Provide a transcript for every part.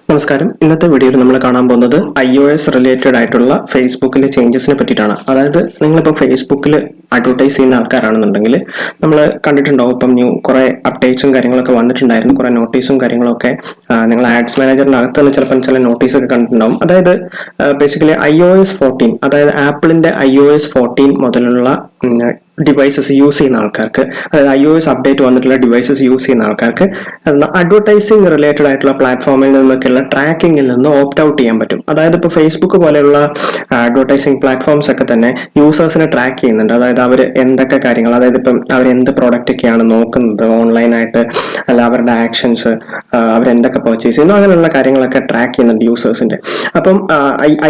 നമസ്കാരം. ഇന്നത്തെ വീഡിയോയിൽ നമ്മൾ കാണാൻ പോകുന്നത് iOS റിലേറ്റഡ് ആയിട്ടുള്ള ഫേസ്ബുക്കിലെ ചേഞ്ചസിനെ പറ്റിയിട്ടാണ്. അതായത് നിങ്ങളിപ്പോൾ ഫേസ്ബുക്കിൽ അഡ്വർടൈസ് ചെയ്യുന്ന ആൾക്കാരാണെന്നുണ്ടെങ്കിൽ നമ്മൾ കണ്ടിട്ടുണ്ടാവും, ഇപ്പം കുറേ അപ്ഡേറ്റ്സും കാര്യങ്ങളൊക്കെ വന്നിട്ടുണ്ടായിരുന്നു, കുറേ നോട്ടീസും കാര്യങ്ങളൊക്കെ നിങ്ങൾ ആഡ്സ് മാനേജറിൻ്റെ അകത്ത് തന്നെ ചിലപ്പോൾ ചില നോട്ടീസൊക്കെ കണ്ടിട്ടുണ്ടാവും. അതായത് ബേസിക്കലി iOS 14, അതായത് ആപ്പിളിൻ്റെ iOS 14 മുതലുള്ള ഡിവൈസസ് യൂസ് ചെയ്യുന്ന ആൾക്കാർക്ക്, അതായത് iOS അപ്ഡേറ്റ് വന്നിട്ടുള്ള ഡിവൈസസ് യൂസ് ചെയ്യുന്ന ആൾക്കാർക്ക് അഡ്വർടൈസിങ് റിലേറ്റഡ് ആയിട്ടുള്ള പ്ലാറ്റ്ഫോമിൽ നിന്നൊക്കെയുള്ള ട്രാക്കിങ്ങിൽ നിന്ന് ഓപ്റ്റ് ഔട്ട് ചെയ്യാൻ പറ്റും. അതായത് ഇപ്പോൾ ഫേസ്ബുക്ക് പോലെയുള്ള അഡ്വർടൈസിങ് പ്ലാറ്റ്ഫോംസ് ഒക്കെ തന്നെ യൂസേഴ്സിനെ ട്രാക്ക് ചെയ്യുന്നുണ്ട്. അതായത് അവർ എന്തൊക്കെ കാര്യങ്ങൾ, അതായത് ഇപ്പം അവർ എന്ത് പ്രോഡക്റ്റ് ഒക്കെയാണ് നോക്കുന്നത് ഓൺലൈനായിട്ട്, അല്ല അവരുടെ ആക്ഷൻസ്, അവരെന്തൊക്കെ പർച്ചേസ് ചെയ്യുന്നു, അങ്ങനെയുള്ള കാര്യങ്ങളൊക്കെ ട്രാക്ക് ചെയ്യുന്നുണ്ട് യൂസേഴ്സിന്റെ. അപ്പം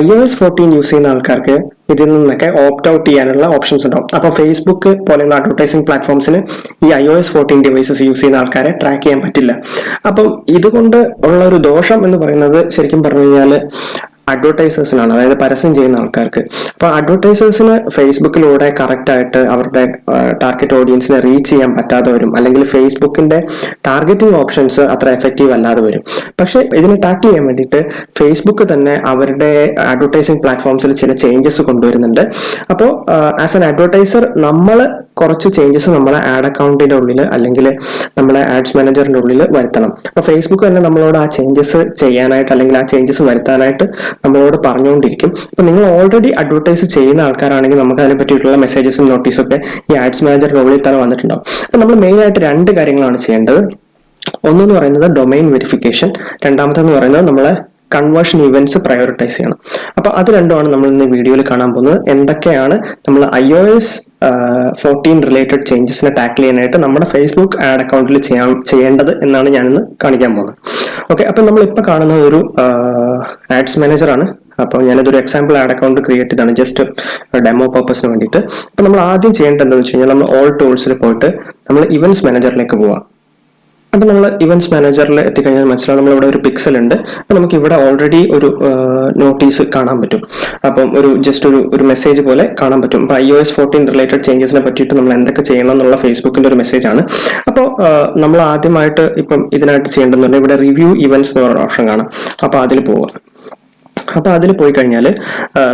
iOS 14 യൂസ് ചെയ്യുന്ന ആൾക്കാർക്ക് ഇതിൽ നിന്നൊക്കെ ഓപ്റ്റ് ഔട്ട് ചെയ്യാനുള്ള ഓപ്ഷൻസ് ഉണ്ടാവും. അപ്പോൾ ഫേസ്ബുക്ക് പോലെയുള്ള അഡ്വർടൈസിംഗ് പ്ലാറ്റ്ഫോംസിന് ഈ iOS 14 ഡിവൈസസ് യൂസ് ചെയ്യുന്ന ആൾക്കാരെ ട്രാക്ക് ചെയ്യാൻ പറ്റില്ല. അപ്പം ഇതുകൊണ്ട് ഉള്ള ഒരു ദോഷം എന്ന് പറയുന്നത് ശരിക്കും പറഞ്ഞു കഴിഞ്ഞാൽ അഡ്വർടൈസേഴ്സിനാണ്, അതായത് പരസ്യം ചെയ്യുന്ന ആൾക്കാർക്ക്. അപ്പോൾ അഡ്വർടൈസേഴ്സിന് ഫേസ്ബുക്കിലൂടെ കറക്റ്റ് ആയിട്ട് അവരുടെ ടാർഗറ്റ് ഓഡിയൻസിനെ റീച്ച് ചെയ്യാൻ പറ്റാതെ വരും, അല്ലെങ്കിൽ ഫേസ്ബുക്കിന്റെ ടാർഗറ്റിംഗ് ഓപ്ഷൻസ് അത്ര എഫക്റ്റീവ് അല്ലാതെ വരും. പക്ഷേ ഇതിനെ ടാക്കിൾ ചെയ്യാൻ വേണ്ടിയിട്ട് ഫേസ്ബുക്ക് തന്നെ അവരുടെ അഡ്വർടൈസിംഗ് പ്ലാറ്റ്ഫോംസിൽ ചില ചേഞ്ചസ് കൊണ്ടുവരുന്നുണ്ട്. അപ്പോൾ ആസ് എൻ അഡ്വർടൈസർ നമ്മൾ കുറച്ച് ചേഞ്ചസ് നമ്മളെ ആഡ് അക്കൗണ്ടിന്റെ ഉള്ളിൽ അല്ലെങ്കിൽ നമ്മളെ ആഡ്സ് മാനേജറിന്റെ ഉള്ളിൽ വരുത്തണം. അപ്പോൾ ഫേസ്ബുക്ക് തന്നെ നമ്മളോട് ആ ചേഞ്ചസ് ചെയ്യാനായിട്ട് അല്ലെങ്കിൽ ആ ചേഞ്ചസ് വരുത്താനായിട്ട് നമ്മളോട് പറഞ്ഞുകൊണ്ടിരിക്കും. അപ്പൊ നിങ്ങൾ ഓൾറെഡി അഡ്വർടൈസ് ചെയ്യുന്ന ആൾക്കാരാണെങ്കിൽ നമുക്ക് അതിനെ പറ്റിയിട്ടുള്ള മെസ്സേജസും നോട്ടീസും ഒക്കെ ഈ ആഡ്സ് മാനേജറിന്റെ ഉള്ളിൽ തന്നെ വന്നിട്ടുണ്ടാവും. അപ്പൊ നമ്മൾ മെയിൻ ആയിട്ട് രണ്ട് കാര്യങ്ങളാണ് ചെയ്യേണ്ടത്. ഒന്നെന്ന് പറയുന്നത് ഡൊമൈൻ വെരിഫിക്കേഷൻ, രണ്ടാമത്തെന്ന് പറയുന്നത് നമ്മളെ കൺവേർഷൻ ഇവന്റ്സ് പ്രയോറിറ്റൈസ് ചെയ്യണം. അപ്പൊ അത് രണ്ടുമാണ് നമ്മൾ ഇന്ന് വീഡിയോയിൽ കാണാൻ പോകുന്നത്. എന്തൊക്കെയാണ് നമ്മൾ iOS 14 റിലേറ്റഡ് ചേഞ്ചസിനെ ടാക്കിൾ ചെയ്യാനായിട്ട് നമ്മുടെ ഫേസ്ബുക്ക് ആഡ് അക്കൗണ്ടിൽ ചെയ്യേണ്ടത് എന്നാണ് ഞാനിന്ന് കാണിക്കാൻ പോകുന്നത്. ഓക്കെ, അപ്പൊ നമ്മൾ ഇപ്പൊ കാണുന്ന ഒരു ആഡ്സ് മാനേജർ ആണ്. അപ്പോൾ ഞാനിതൊരു എക്സാമ്പിൾ ആഡ് അക്കൗണ്ട് ക്രിയേറ്റ് ചെയ്താണ്, ജസ്റ്റ് ഡെമോ പർപ്പസിന് വേണ്ടിയിട്ട്. അപ്പൊ നമ്മൾ ആദ്യം ചെയ്യേണ്ടത് എന്താണെന്ന് വെച്ച് കഴിഞ്ഞാൽ നമ്മൾ ഓൾ ടൂൾസിൽ പോയിട്ട് നമ്മൾ ഇവന്റ്സ് മാനേജറിലേക്ക് പോവാം. അപ്പൊ നമ്മൾ ഇവന്റ്സ് മാനേജറിൽ എത്തിക്കഴിഞ്ഞാൽ മനസ്സിലാവും നമ്മളിവിടെ ഒരു പിക്സൽ ഉണ്ട്. അപ്പൊ നമുക്ക് ഇവിടെ ഓൾറെഡി ഒരു നോട്ടീസ് കാണാൻ പറ്റും. അപ്പം ജസ്റ്റ് ഒരു മെസ്സേജ് പോലെ കാണാൻ പറ്റും. അപ്പൊ iOS 14 റിലേറ്റഡ് ചേഞ്ചസിനെ പറ്റിയിട്ട് നമ്മൾ എന്തൊക്കെ ചെയ്യണം എന്നുള്ള ഫേസ്ബുക്കിന്റെ ഒരു മെസ്സേജ് ആണ്. അപ്പോൾ നമ്മൾ ആദ്യമായിട്ട് ഇപ്പം ഇതിനായിട്ട് ചെയ്യേണ്ടതെന്ന് പറഞ്ഞാൽ ഇവിടെ റിവ്യൂ ഇവന്റ്സ് എന്ന് പറയുന്ന ഓപ്ഷൻ കാണാം. അപ്പൊ അതിൽ പോവുക. അപ്പൊ അതിൽ പോയി കഴിഞ്ഞാൽ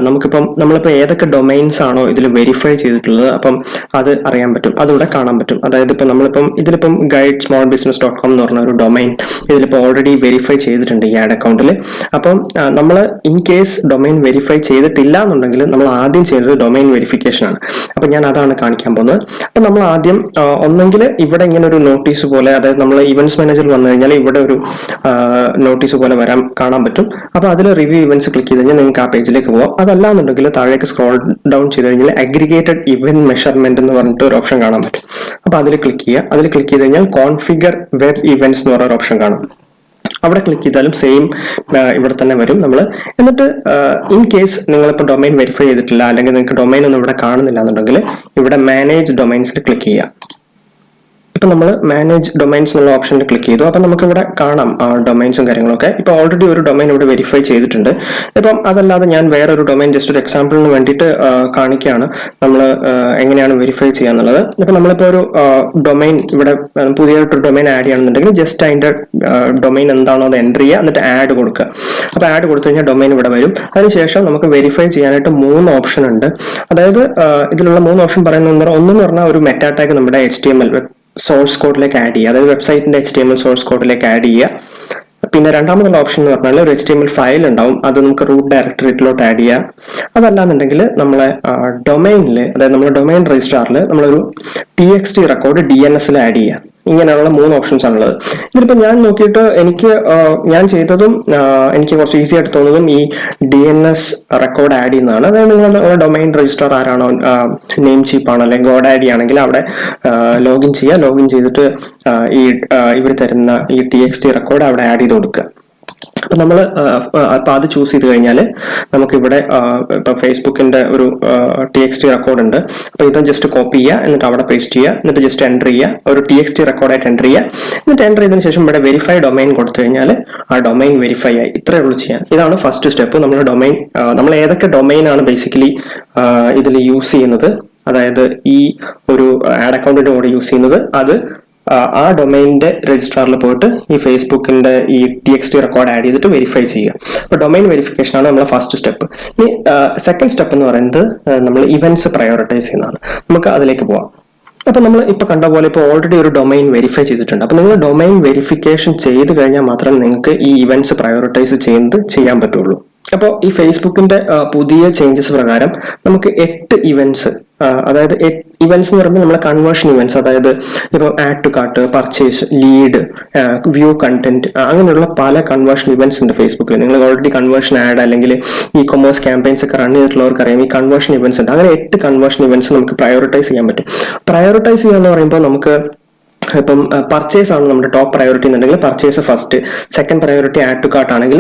നമ്മളിപ്പോൾ ഏതൊക്കെ ഡൊമൈൻസ് ആണോ ഇതിൽ വെരിഫൈ ചെയ്തിട്ടുള്ളത് അപ്പം അത് അറിയാൻ പറ്റും, അതിവിടെ കാണാൻ പറ്റും. അതായത് ഇപ്പം ഇതിലിപ്പം guide-small-business.com എന്ന് പറഞ്ഞ ഒരു ഡൊമൈൻ ഇതിലിപ്പോൾ ഓൾറെഡി വെരിഫൈ ചെയ്തിട്ടുണ്ട് ഈ ആഡ് അക്കൗണ്ടിൽ. അപ്പം നമ്മൾ ഇൻ കേസ് ഡൊമൈൻ വെരിഫൈ ചെയ്തിട്ടില്ല എന്നുണ്ടെങ്കിൽ നമ്മൾ ആദ്യം ചെയ്തത് ഡൊമൈൻ വെരിഫിക്കേഷൻ ആണ്. അപ്പൊ ഞാൻ അതാണ് കാണിക്കാൻ പോകുന്നത്. അപ്പൊ നമ്മൾ ആദ്യം ഒന്നെങ്കിൽ ഇവിടെ ഇങ്ങനെ ഒരു നോട്ടീസ് പോലെ, അതായത് നമ്മൾ ഇവന്റ്സ് മാനേജറിൽ വന്നു കഴിഞ്ഞാൽ ഇവിടെ ഒരു നോട്ടീസ് പോലെ കാണാൻ പറ്റും. അപ്പൊ അതിൽ റിവ്യൂ ഇവന്റ്സ് ക്ലിക്ക് ചെയ്ത് കഴിഞ്ഞാൽ നിങ്ങൾക്ക് ആ പേജിലേക്ക് പോകാം. അതല്ല എന്നുണ്ടെങ്കിൽ താഴേക്ക് സ്ക്രോൾ ഡൗൺ ചെയ്ത് കഴിഞ്ഞാൽ അഗ്രിഗേറ്റഡ് ഇവന്റ് മെഷർമെന്റ് എന്ന് പറഞ്ഞിട്ട് ഒരു ഓപ്ഷൻ കാണാൻ പറ്റും. അപ്പൊ അതിൽ ക്ലിക്ക് ചെയ്യുക. അതിൽ ക്ലിക്ക് ചെയ്ത് കഴിഞ്ഞാൽ കോൺഫിഗർ വെബ് ഇവന്റ്സ് എന്ന് പറഞ്ഞ ഒരു ഓപ്ഷൻ കാണും. അവിടെ ക്ലിക്ക് ചെയ്താലും സെയിം ഇവിടെ തന്നെ വരും. എന്നിട്ട് ഇൻ കേസ് നിങ്ങളിപ്പോൾ ഡൊമൈൻ വെരിഫൈ ചെയ്തിട്ടില്ല, അല്ലെങ്കിൽ നിങ്ങൾക്ക് ഡൊമൈൻ ഒന്നും ഇവിടെ കാണുന്നില്ല എന്നുണ്ടെങ്കിൽ ഇവിടെ മാനേജ് ഡൊമൈൻസിൽ ക്ലിക്ക് ചെയ്യുക. ഇപ്പൊ നമ്മൾ മാനേജ് ഡൊമൈൻസ് എന്നുള്ള ഓപ്ഷനിൽ ക്ലിക്ക് ചെയ്തു. അപ്പൊ നമുക്ക് ഇവിടെ കാണാം ഡൊമൈൻസും കാര്യങ്ങളൊക്കെ. ഇപ്പൊ ഓൾറെഡി ഒരു ഡൊമൈൻ ഇവിടെ വെരിഫൈ ചെയ്തിട്ടുണ്ട്. ഇപ്പം അതല്ലാതെ ഞാൻ വേറൊരു ഡൊമൈൻ ജസ്റ്റ് ഒരു എക്സാമ്പിളിന് വേണ്ടിയിട്ട് കാണിക്കുകയാണ് നമ്മൾ എങ്ങനെയാണ് വെരിഫൈ ചെയ്യാന്നുള്ളത്. ഇപ്പൊ നമ്മളിപ്പോൾ ഒരു ഡൊമൈൻ ഇവിടെ പുതിയതായിട്ടൊരു ഡൊമൈൻ ആഡ് ചെയ്യണമെന്നുണ്ടെങ്കിൽ ജസ്റ്റ് അതിന്റെ ഡൊമൈൻ എന്താണോ അത് എൻ്റർ ചെയ്യുക, എന്നിട്ട് ആഡ് കൊടുക്കുക. അപ്പൊ ആഡ് കൊടുത്തു കഴിഞ്ഞാൽ ഡൊമൈൻ ഇവിടെ വരും. അതിനുശേഷം നമുക്ക് വെരിഫൈ ചെയ്യാനായിട്ട് 3 ഓപ്ഷൻ ഉണ്ട്. അതായത് ഇതിലുള്ള 3 ഓപ്ഷൻ പറയുന്നത് ഒന്നെന്ന് പറഞ്ഞാൽ ഒരു മെറ്റാ ടാഗ് നമ്മുടെ HTML സോഴ്സ് കോഡിലേക്ക് ആഡ് ചെയ്യുക, അതായത് വെബ്സൈറ്റിന്റെ HTML സോഴ്സ് കോഡിലേക്ക് ആഡ് ചെയ്യുക. പിന്നെ രണ്ടാമതുള്ള ഓപ്ഷൻ എന്ന് പറഞ്ഞാൽ ഒരു HTML ഫയൽ ഉണ്ടാവും, അത് നമുക്ക് റൂട്ട് ഡയറക്ടറിയിലോട്ട് ആഡ് ചെയ്യാം. അതല്ലാന്നുണ്ടെങ്കിൽ നമ്മളെ ഡൊമൈനിൽ, അതായത് നമ്മുടെ ഡൊമൈൻ രജിസ്ട്രാറിൽ നമ്മളൊരു TXT റെക്കോർഡ് DNS ആഡ് ചെയ്യാം. ഇങ്ങനെയുള്ള 3 ഓപ്ഷൻസ് ആണുള്ളത്. ഇതിലിപ്പോൾ ഞാൻ നോക്കിയിട്ട് ഞാൻ ചെയ്തതും എനിക്ക് കുറച്ച് ഈസി ആയിട്ട് തോന്നുന്നതും ഈ DNS റെക്കോർഡ് ആഡ് ചെയ്യുന്നതാണ്. അതായത് നിങ്ങളുടെ ഡൊമൈൻ രജിസ്റ്റർ ആരാണോ, നെയിം ചീപ്പ് ആണോ അല്ലെങ്കിൽ ഗോഡാഡി ആണെങ്കിൽ അവിടെ ലോഗിൻ ചെയ്യുക. ലോഗിൻ ചെയ്തിട്ട് ഇവർ തരുന്ന ഈ TXT റെക്കോർഡ് അവിടെ ആഡ് ചെയ്ത് കൊടുക്കുക. അപ്പൊ നമ്മൾ അത് ചൂസ് ചെയ്ത് കഴിഞ്ഞാൽ നമുക്കിവിടെ ഇപ്പൊ ഫേസ്ബുക്കിന്റെ ഒരു TXT റെക്കോർഡ് ഉണ്ട്. അപ്പൊ ഇത് ജസ്റ്റ് കോപ്പി ചെയ്യുക, എന്നിട്ട് അവിടെ പേസ്റ്റ് ചെയ്യുക, എന്നിട്ട് ജസ്റ്റ് എൻ്റർ ചെയ്യുക, ഒരു TXT റെക്കോർഡായിട്ട് എൻ്റർ ചെയ്യുക. എന്നിട്ട് എൻ്റർ ചെയ്തതിനു ശേഷം ഇവിടെ വെരിഫൈ ഡൊമൈൻ കൊടുത്തു കഴിഞ്ഞാൽ ആ ഡൊമൈൻ വെരിഫൈ ആയി. ഇത്രയേ ഉള്ളൂ ചെയ്യാൻ. ഇതാണ് ഫസ്റ്റ് സ്റ്റെപ്പ്. നമ്മൾ ഏതൊക്കെ ഡൊമൈൻ ആണ് ബേസിക്കലി ഇതിൽ യൂസ് ചെയ്യുന്നത്, അതായത് ഈ ഒരു ആഡ് അക്കൗണ്ടിന്റെ കൂടെ യൂസ് ചെയ്യുന്നത്, അത് ആ ഡൊമൈനിന്റെ രജിസ്ട്രാറിൽ പോയിട്ട് ഈ ഫേസ്ബുക്കിന്റെ ഈ TXT റെക്കോർഡ് ആഡ് ചെയ്തിട്ട് വെരിഫൈ ചെയ്യുക. അപ്പോൾ ഡൊമൈൻ വെരിഫിക്കേഷൻ ആണ് നമ്മളെ ഫസ്റ്റ് സ്റ്റെപ്പ്. ഇനി സെക്കൻഡ് സ്റ്റെപ്പ് എന്ന് പറയുന്നത് നമ്മൾ ഇവന്റ്സ് പ്രയോറിറ്റൈസ് ചെയ്യുന്നതാണ്. നമുക്ക് അതിലേക്ക് പോവാം. അപ്പൊ നമ്മൾ ഇപ്പൊ കണ്ട പോലെ ഇപ്പോൾ ഓൾറെഡി ഒരു ഡൊമൈൻ വെരിഫൈ ചെയ്തിട്ടുണ്ട്. അപ്പൊ നിങ്ങൾ ഡൊമൈൻ വെരിഫിക്കേഷൻ ചെയ്ത് കഴിഞ്ഞാൽ മാത്രം നിങ്ങൾക്ക് ഈ ഇവന്റ്സ് പ്രയോറിറ്റൈസ് ചെയ്യാൻ പറ്റുള്ളൂ. അപ്പോൾ ഈ ഫേസ്ബുക്കിന്റെ പുതിയ ചേഞ്ചസ് പ്രകാരം നമുക്ക് 8 ഇവന്റ്സ്, അതായത് ഇവന്റ്സ് എന്ന് പറയുമ്പോൾ നമ്മളെ കൺവേർഷൻ ഇവന്റ്സ്, അതായത് ഇപ്പോൾ add to cart, purchase, lead, view content, അങ്ങനെയുള്ള പല കൺവേർഷൻ ഇവന്റ്സ് ഉണ്ട് ഫേസ്ബുക്കിൽ. നിങ്ങൾ ഓൾറെഡി കൺവേർഷൻ ആഡ് അല്ലെങ്കിൽ ഇ-കൊമേഴ്സ് ക്യാമ്പയിൻസ് ഒക്കെ റൺ ചെയ്തിട്ടുള്ളവർക്ക് അറിയാം ഈ കൺവേർഷൻ ഇവന്റ്സ് ഉണ്ട്. അങ്ങനെ 8 കൺവേർഷൻ ഇവന്റ്സ് നമുക്ക് പ്രയോറിറ്റൈസ് ചെയ്യാൻ പറ്റും. പ്രയോറിറ്റൈസ് ചെയ്യുക എന്ന് പറയുമ്പോൾ നമുക്ക് ഇപ്പം പർച്ചേസ് ആണ് നമ്മുടെ ടോപ്പ് പ്രയോറിറ്റി എന്നുണ്ടെങ്കിൽ purchase first, second priority add to cart ആണെങ്കിൽ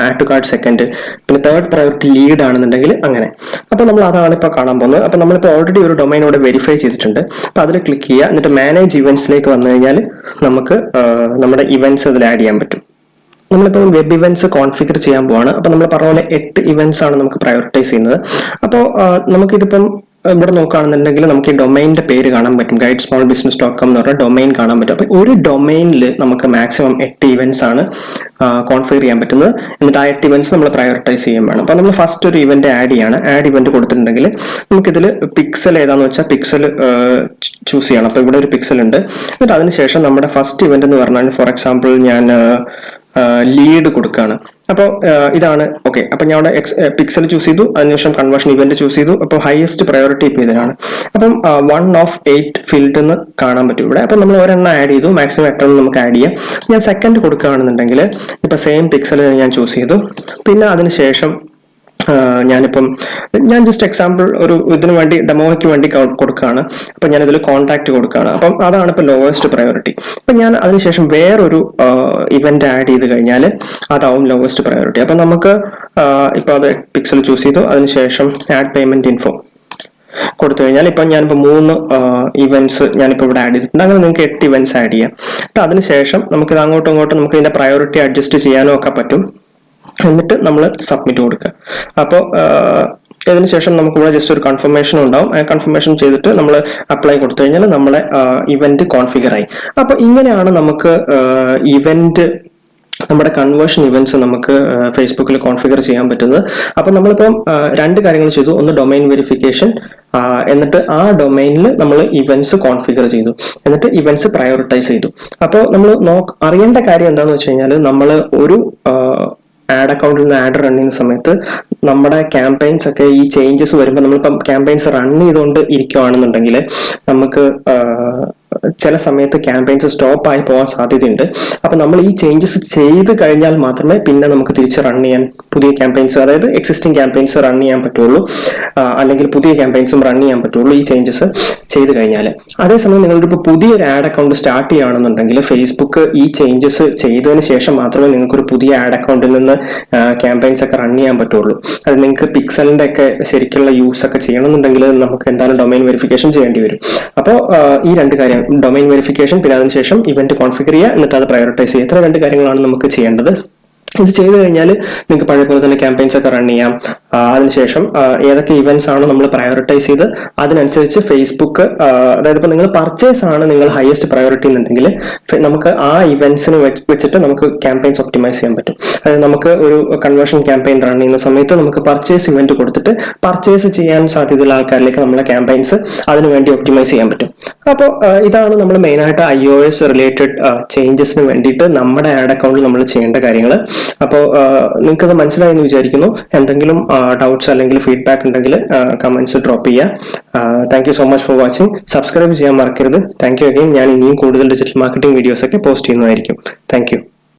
ആഡ് ടു കാർട്ട് സെക്കൻഡ്, പിന്നെ തേർഡ് പ്രയോറിറ്റി ലീഡ് ആണെന്നുണ്ടെങ്കിൽ അങ്ങനെ. അപ്പൊ നമ്മൾ അതാണ് ഇപ്പോൾ കാണാൻ പോകുന്നത്. അപ്പൊ നമ്മളിപ്പോൾ ഓൾറെഡി ഒരു ഡൊമൈൻ ഇവിടെ വെരിഫൈ ചെയ്തിട്ടുണ്ട്. അപ്പൊ അതിൽ ക്ലിക്ക് ചെയ്യുക, എന്നിട്ട് മാനേജ് ഇവന്റ്സിലേക്ക് വന്നു കഴിഞ്ഞാൽ നമുക്ക് നമ്മുടെ ഇവന്റ്സ് അതിൽ ആഡ് ചെയ്യാൻ പറ്റും. നമ്മളിപ്പോൾ വെബ് ഇവന്റ്സ് കോൺഫിഗർ ചെയ്യാൻ പോവാണ്. അപ്പൊ നമ്മൾ പറഞ്ഞ പോലെ 8 ഇവന്റ്സ് ആണ് നമുക്ക് പ്രയോറിറ്റൈസ് ചെയ്യുന്നത്. അപ്പോൾ നമുക്കിതിപ്പം ഇവിടെ നോക്കുകയാണെന്നുണ്ടെങ്കിൽ നമുക്ക് ഈ ഡൊമൈനിന്റെ പേര് കാണാൻ പറ്റും. guidesmallbusiness.com എന്ന് പറഞ്ഞ ഡൊമൈൻ കാണാൻ പറ്റും. അപ്പൊ ഒരു ഡൊമൈനിൽ നമുക്ക് മാക്സിമം 8 ഇവന്റ്സ് ആണ് കോൺഫിഗർ ചെയ്യാൻ പറ്റുന്നത്. എന്നിട്ട് ആ 8 ഇവന്റ്സ് നമ്മൾ പ്രയോറിറ്റൈസ് ചെയ്യാൻ വേണം. അപ്പൊ നമ്മൾ ഫസ്റ്റ് ഒരു ഇവന്റ് ആഡ് ചെയ്യാണ്. ആഡ് ഇവന്റ് കൊടുത്തിട്ടുണ്ടെങ്കിൽ നമുക്കിതിൽ പിക്സൽ ഏതാന്ന് വെച്ചാൽ പിക്സൽ ചൂസ് ചെയ്യണം. അപ്പൊ ഇവിടെ ഒരു പിക്സൽ ഉണ്ട്. എന്നിട്ട് അതിനുശേഷം നമ്മുടെ ഫസ്റ്റ് ഇവന്റ് എന്ന് പറഞ്ഞാൽ ഫോർ എക്സാമ്പിൾ ഞാൻ ലീഡ് കൊടുക്കുകയാണ്. അപ്പോൾ ഇതാണ് ഓക്കെ. അപ്പൊ ഞാൻ അവിടെ പിക്സൽ ചൂസ് ചെയ്തു, അതിനുശേഷം കൺവേർഷൻ ഇവന്റ് ചൂസ് ചെയ്തു. അപ്പോൾ ഹയസ്റ്റ് പ്രയോറിറ്റി ഇപ്പം ഇതിനാണ്. അപ്പം 1 of 8 ഫീൽഡ് എന്ന് കാണാൻ പറ്റും ഇവിടെ. അപ്പൊ നമ്മൾ ഒരെണ്ണം ആഡ് ചെയ്തു, മാക്സിമം 8 നമുക്ക് ആഡ് ചെയ്യാം. ഞാൻ സെക്കൻഡ് കൊടുക്കുകയാണെന്നുണ്ടെങ്കിൽ ഇപ്പൊ സെയിം പിക്സൽ ഞാൻ ചൂസ് ചെയ്തു. പിന്നെ അതിനുശേഷം ഞാൻ ജസ്റ്റ് എക്സാമ്പിൾ ഒരു ഇതിനു വേണ്ടി ഡെമോയ്ക്ക് വേണ്ടി കൊടുക്കുകയാണ്. അപ്പൊ ഞാൻ ഇതിൽ കോൺടാക്ട് കൊടുക്കുകയാണ്. അപ്പം അതാണ് ഇപ്പൊ ലോവസ്റ്റ് പ്രയോറിറ്റി. അപ്പൊ ഞാൻ അതിനുശേഷം വേറൊരു ഇവന്റ് ആഡ് ചെയ്ത് കഴിഞ്ഞാൽ അതാവും ലോവസ്റ്റ് പ്രയോറിറ്റി. അപ്പൊ നമുക്ക് ഇപ്പൊ അത് പിക്സൽ ചൂസ് ചെയ്തു, അതിനുശേഷം ആഡ് പേയ്മെന്റ് ഇൻഫോ കൊടുത്തു കഴിഞ്ഞാൽ ഇപ്പൊ ഞാനിപ്പോ 3 ഇവന്റ്സ് ഞാനിപ്പോ ഇവിടെ ആഡ് ചെയ്തിട്ടുണ്ട്. അങ്ങനെ നിങ്ങൾക്ക് 8 ഇവന്റ്സ് ആഡ് ചെയ്യാം. അതിനുശേഷം നമുക്ക് ഇത് അങ്ങോട്ടും ഇങ്ങോട്ടും നമുക്ക് ഇതിന്റെ പ്രയോറിറ്റി അഡ്ജസ്റ്റ് ചെയ്യാനും ഒക്കെ പറ്റും. എന്നിട്ട് നമ്മൾ സബ്മിറ്റ് കൊടുക്കുക. അപ്പോൾ അതിനുശേഷം നമുക്ക് ഇവിടെ ജസ്റ്റ് ഒരു കൺഫർമേഷൻ ഉണ്ടാവും. ആ കൺഫർമേഷൻ ചെയ്തിട്ട് നമ്മൾ അപ്ലൈ കൊടുത്തു കഴിഞ്ഞാൽ നമ്മളെ ഇവന്റ് കോൺഫിഗർ ആയി. അപ്പൊ ഇങ്ങനെയാണ് നമുക്ക് ഇവന്റ്, നമ്മുടെ കൺവേർഷൻ ഇവന്റ്സ് നമുക്ക് ഫേസ്ബുക്കിൽ കോൺഫിഗർ ചെയ്യാൻ പറ്റുന്നത്. അപ്പൊ നമ്മളിപ്പം 2 കാര്യങ്ങൾ ചെയ്തു. ഒന്ന് ഡൊമൈൻ വെരിഫിക്കേഷൻ, എന്നിട്ട് ആ ഡൊമൈനിൽ നമ്മൾ ഇവന്റ്സ് കോൺഫിഗർ ചെയ്തു, എന്നിട്ട് ഇവന്റ്സ് പ്രയോറിറ്റൈസ് ചെയ്തു. അപ്പോൾ നമ്മൾ അറിയേണ്ട കാര്യം എന്താണെന്ന് വെച്ച് കഴിഞ്ഞാൽ നമ്മൾ ഒരു ആഡ് അക്കൗണ്ടിൽ നിന്ന് ആഡ് റൺ ചെയ്യുന്ന സമയത്ത് നമ്മുടെ ക്യാമ്പയിൻസ് ഒക്കെ ഈ ചേഞ്ചസ് വരുമ്പോൾ നമ്മളിപ്പം ക്യാമ്പയിൻസ് റൺ ചെയ്തുകൊണ്ട് ഇരിക്കുകയാണെന്നുണ്ടെങ്കിൽ നമുക്ക് ചില സമയത്ത് ക്യാമ്പയിൻസ് സ്റ്റോപ്പ് ആയി പോകാൻ സാധ്യതയുണ്ട്. അപ്പൊ നമ്മൾ ഈ ചേഞ്ചസ് ചെയ്ത് കഴിഞ്ഞാൽ മാത്രമേ പിന്നെ നമുക്ക് തിരിച്ച് റൺ ചെയ്യാൻ പുതിയ ക്യാമ്പയിൻസ്, അതായത് എക്സിസ്റ്റിംഗ് ക്യാമ്പയിൻസ് റൺ ചെയ്യാൻ പറ്റുള്ളൂ, അല്ലെങ്കിൽ പുതിയ ക്യാമ്പയിൻസും റൺ ചെയ്യാൻ പറ്റുള്ളൂ ഈ ചേഞ്ചസ് ചെയ്ത് കഴിഞ്ഞാൽ. അതേസമയം നിങ്ങളിപ്പോൾ പുതിയൊരു ആഡ് അക്കൗണ്ട് സ്റ്റാർട്ട് ചെയ്യുകയാണെന്നുണ്ടെങ്കിൽ ഫേസ്ബുക്ക് ഈ ചേഞ്ചസ് ചെയ്തതിന് ശേഷം മാത്രമേ നിങ്ങൾക്കൊരു പുതിയ ആഡ് അക്കൗണ്ടിൽ നിന്ന് ക്യാമ്പയിൻസ് ഒക്കെ റൺ ചെയ്യാൻ പറ്റുള്ളൂ. അത് നിങ്ങൾക്ക് പിക്സലിന്റെ ഒക്കെ ശരിക്കുള്ള യൂസ് ഒക്കെ ചെയ്യണമെന്നുണ്ടെങ്കിൽ നമുക്ക് എന്തായാലും ഡൊമൈൻ വെരിഫിക്കേഷൻ ചെയ്യേണ്ടി വരും. അപ്പോൾ ഈ 2 കാര്യം, ഡൊമൈൻ വെരിഫിക്കേഷൻ, പിന്നെ അതിനുശേഷം ഇവന്റ് കോൺഫിഗർ ചെയ്യുക, എന്നിട്ട് അത് പ്രയോറിറ്റൈസ് ചെയ്യുക. ഇത്ര 2 കാര്യങ്ങളാണ് നമുക്ക് ചെയ്യേണ്ടത്. ഇത് ചെയ്തു കഴിഞ്ഞാൽ നിങ്ങൾക്ക് പഴയ പോലെ തന്നെ ക്യാമ്പയിൻസ് ഒക്കെ റൺ ചെയ്യാം. അതിനുശേഷം ഏതൊക്കെ ഇവന്റ്സ് ആണോ നമ്മൾ പ്രയോറിറ്റൈസ് ചെയ്ത് അതിനനുസരിച്ച് ഫേസ്ബുക്ക്, അതായത് ഇപ്പൊ നിങ്ങൾ പർച്ചേസ് ആണ് നിങ്ങൾ ഹയസ്റ്റ് പ്രയോറിറ്റി എന്നുണ്ടെങ്കിൽ നമുക്ക് ആ ഇവന്റ്സിന് വെച്ചിട്ട് നമുക്ക് ക്യാമ്പയിൻസ് ഒപ്റ്റിമൈസ് ചെയ്യാൻ പറ്റും. അതായത് നമുക്ക് ഒരു കൺവേർഷൻ ക്യാമ്പയിൻ റൺ ചെയ്യുന്ന സമയത്ത് നമുക്ക് പർച്ചേസ് ഇവന്റ് കൊടുത്തിട്ട് പർച്ചേസ് ചെയ്യാൻ സാധ്യതയുള്ള ആൾക്കാരിലേക്ക് നമ്മളെ ക്യാമ്പയിൻസ് അതിനുവേണ്ടി ഒപ്റ്റിമൈസ് ചെയ്യാൻ പറ്റും. അപ്പോൾ ഇതാണ് നമ്മൾ മെയിനായിട്ട് iOS റിലേറ്റഡ് ചേഞ്ചസിന് വേണ്ടിയിട്ട് നമ്മുടെ ആഡ് അക്കൗണ്ടിൽ നമ്മൾ ചെയ്യേണ്ട കാര്യങ്ങൾ. അപ്പോൾ നിങ്ങൾക്കത് മനസ്സിലായി എന്ന് വിചാരിക്കുന്നു. എന്തെങ്കിലും ഡൗട്ട്സ് അല്ലെങ്കിൽ ഫീഡ്ബാക്ക് ഉണ്ടെങ്കിൽ കമന്റ്സ് ഡ്രോപ്പ് ചെയ്യുക. Thank you so much for watching. Subscribe ചെയ്യാൻ മറക്കരുത്. Thank you again. ഞാൻ ഇനിയും കൂടുതൽ ഡിജിറ്റൽ മാർക്കറ്റിംഗ് വീഡിയോസ് ഒക്കെ പോസ്റ്റ് ചെയ്യുന്നതായിരിക്കും. Thank you.